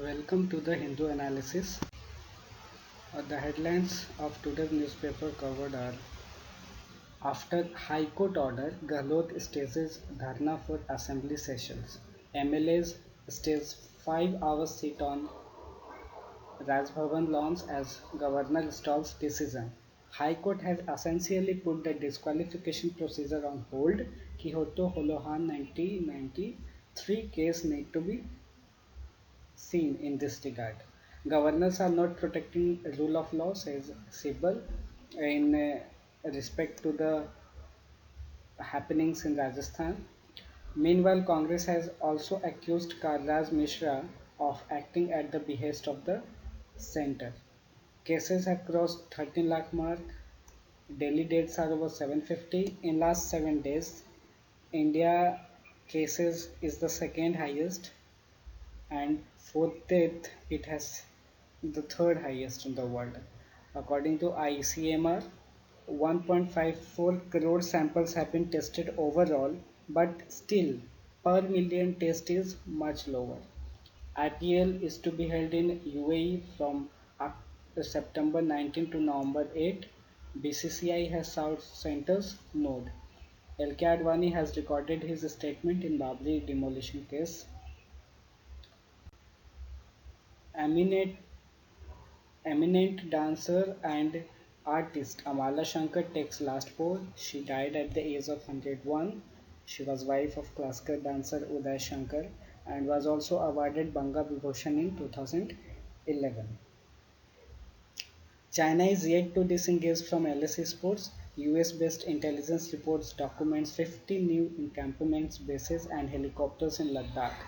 Welcome to the Hindu analysis. The headlines of today's newspaper covered are: after High Court order, Gehlot stages dharna for assembly sessions. MLAs stage 5 hours sit on Raj Bhavan lawns as Governor stalls decision. High Court has essentially put the disqualification procedure on hold. Kyoto Holohan 1993 case need to be seen in this regard. Governors are not protecting rule of law, says Sibal, in respect to the happenings in Rajasthan. Meanwhile, Congress has also accused Karraj Mishra of acting at the behest of the center. Cases have crossed 13 lakh mark. Daily deaths are over 750 in last 7 days. India cases is the second highest, and for death it has the third highest in the world. According to ICMR, 1.54 crore samples have been tested overall, but still per million test is much lower. IPL is to be held in UAE from September 19 to November 8. BCCI has South Centre's node. LK Advani has recorded his statement in Babri demolition case. Eminent Eminent dancer and artist Amala Shankar takes last bow. She died at the age of 101. She was wife of classical dancer Uday Shankar and was also awarded Banga Vibhushan in 2011. China is yet to disengage from LSE sports. US-based intelligence reports documents 50 new encampment bases and helicopters in Ladakh.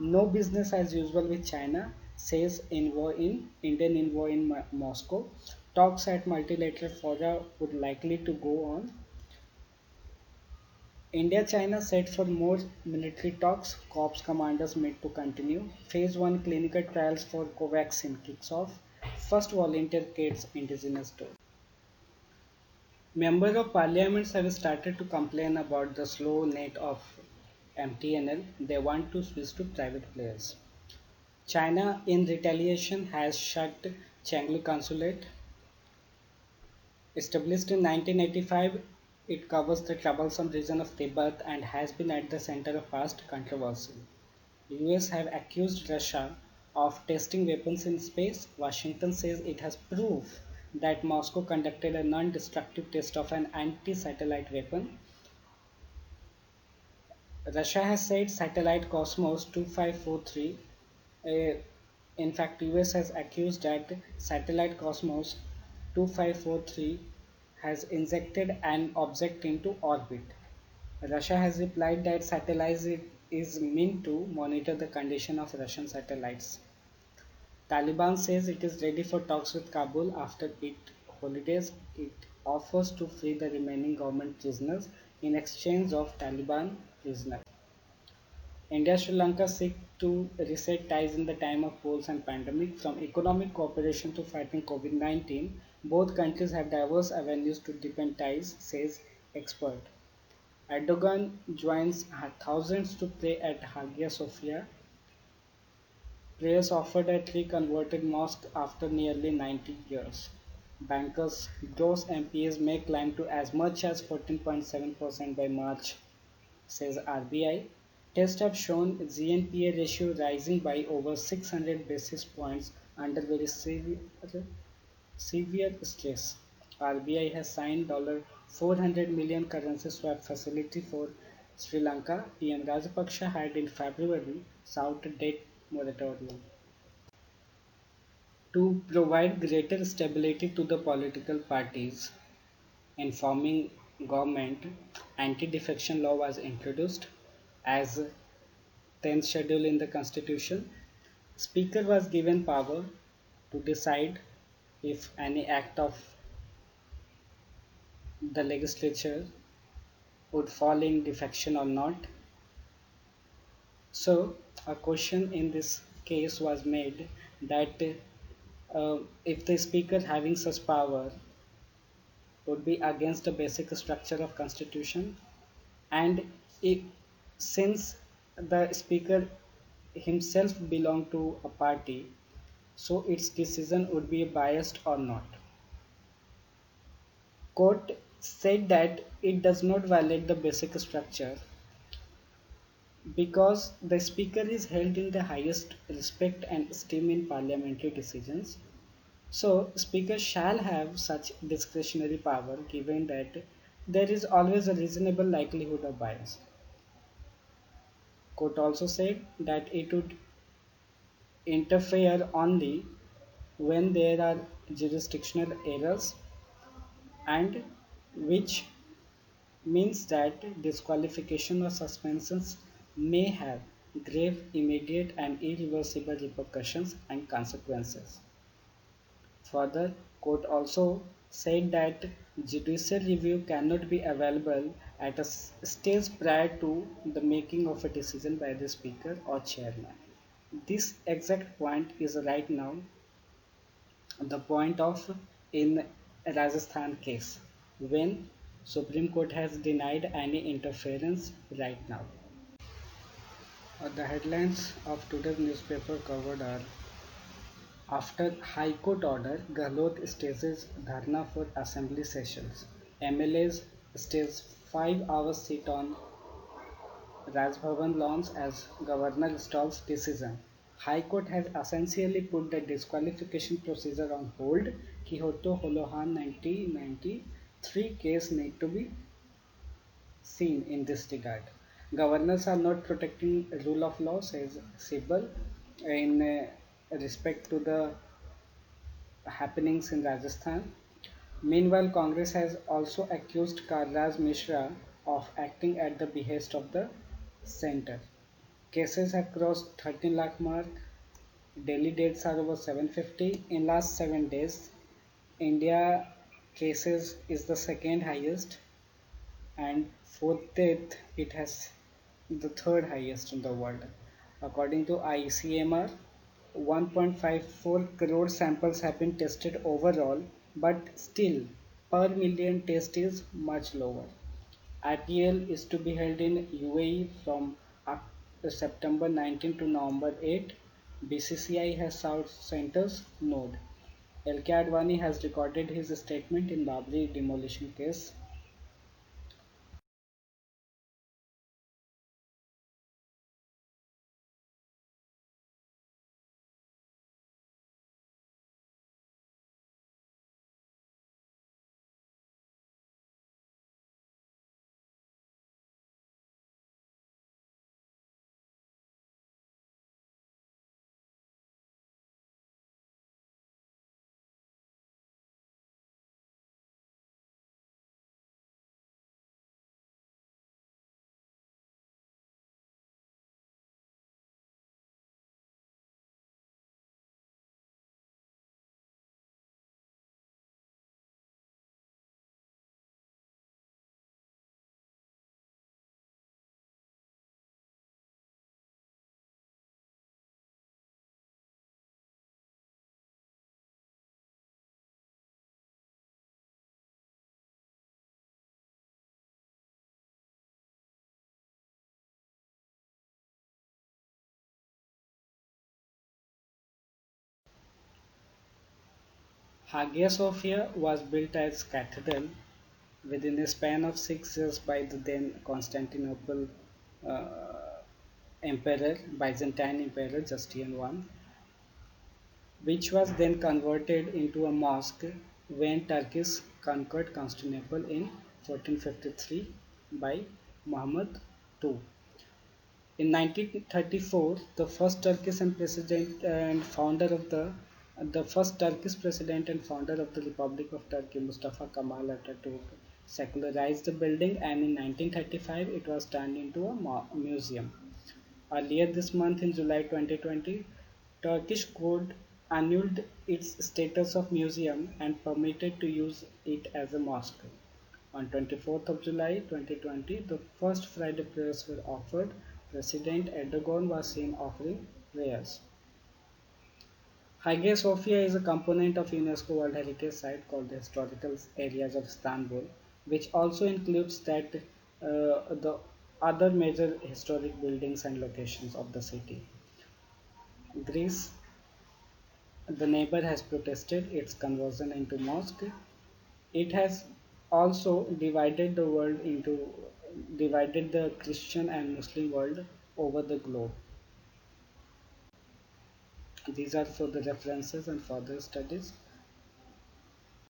No business as usual with China, says Indian envoy in Moscow. Talks at multilateral fora would likely to go on. India-China set for more military talks. Corps commanders meet to continue. Phase 1 clinical trials for Covaxin kicks off. First volunteer kits indigenous dose. Members of parliament have started to complain about the slow net of MTNL. They want to switch to private players. China, in retaliation, has shut Chengdu consulate. Established in 1985, it covers the troublesome region of Tibet and has been at the center of past controversy. US have accused Russia of testing weapons in space. Washington says it has proof that Moscow conducted a non-destructive test of an anti-satellite weapon. Russia has said satellite Cosmos 2543. In fact, US has accused that satellite Cosmos 2543 has injected an object into orbit. Russia has replied that satellite is meant to monitor the condition of Russian satellites. Taliban says it is ready for talks with Kabul after its holidays. It offers to free the remaining government prisoners in exchange of Taliban prisoners. India and Sri Lanka seek to reset ties in the time of polls and pandemic. From economic cooperation to fighting COVID-19, both countries have diverse avenues to deepen ties, says expert. Erdogan joins thousands to pray at Hagia Sophia. Prayers offered at reconverted mosque after nearly 90 years. Bankers' gross NPAs may climb to as much as 14.7% by March, says RBI. Tests have shown GNPA ratio rising by over 600 basis points under very severe stress. RBI has signed $400 million currency swap facility for Sri Lanka. PM Rajapaksa had in February sought a debt moratorium to provide greater stability to the political parties. In forming government, anti-defection law was introduced as 10th schedule in the constitution. Speaker was given power to decide if any act of the legislature would fall in defection or not. So a question in this case was made that if the speaker having such power would be against the basic structure of constitution, and if, since the speaker himself belonged to a party, so its decision would be biased or not. Court said that it does not violate the basic structure because the speaker is held in the highest respect and esteem in parliamentary decisions. So, speaker shall have such discretionary power given that there is always a reasonable likelihood of bias. Court also said that it would interfere only when there are jurisdictional errors and which means that disqualification or suspensions may have grave, immediate, and irreversible repercussions and consequences. Further, court also said that judicial review cannot be available at a stage prior to the making of a decision by the speaker or chairman. This exact point is right now the point of in Rajasthan case when Supreme Court has denied any interference right now. The headlines of today's newspaper covered are after High Court order, Gahlot stages dharna for assembly sessions. MLAs stage 5 hours sit on Raj Bhavan lawns as Governor stalls decision. High Court has essentially put the disqualification procedure on hold. Kyoto Holohan 1993 case need to be seen in this regard. Governors are not protecting rule of law, says Sibal, in respect to the happenings in Rajasthan. Meanwhile, Congress has also accused Karraj Mishra of acting at the behest of the center. Cases have crossed 13 lakh mark. Daily dates are over 750. In last 7 days, India cases is the second highest, and for death it has the third highest in the world. According to ICMR, 1.54 crore samples have been tested overall, but still per million test is much lower. IPL is to be held in UAE from September 19 to November 8. BCCI has South Centers node. LK Advani has recorded his statement in Babri demolition case. Hagia Sophia was built as cathedral within a span of 6 years by the then Constantinople uh, Emperor, Byzantine Emperor Justinian I, which was then converted into a mosque when Turkish conquered Constantinople in 1453 by Muhammad II. In 1934, the first Turkish and president and founder of the first Turkish president and founder of the Republic of Turkey, Mustafa Kemal Atatürk, secularized the building, and in 1935 it was turned into a museum. Earlier this month, in July 2020, Turkish court annulled its status of museum and permitted to use it as a mosque. On 24th of July 2020, the first Friday prayers were offered. President Erdogan was seen offering prayers. Hagia Sophia is a component of UNESCO World Heritage Site called the Historical Areas of Istanbul, which also includes the other major historic buildings and locations of the city. Greece, the neighbor has protested its conversion into mosque. It has also divided the Christian and Muslim world over the globe. These are for the references and further studies.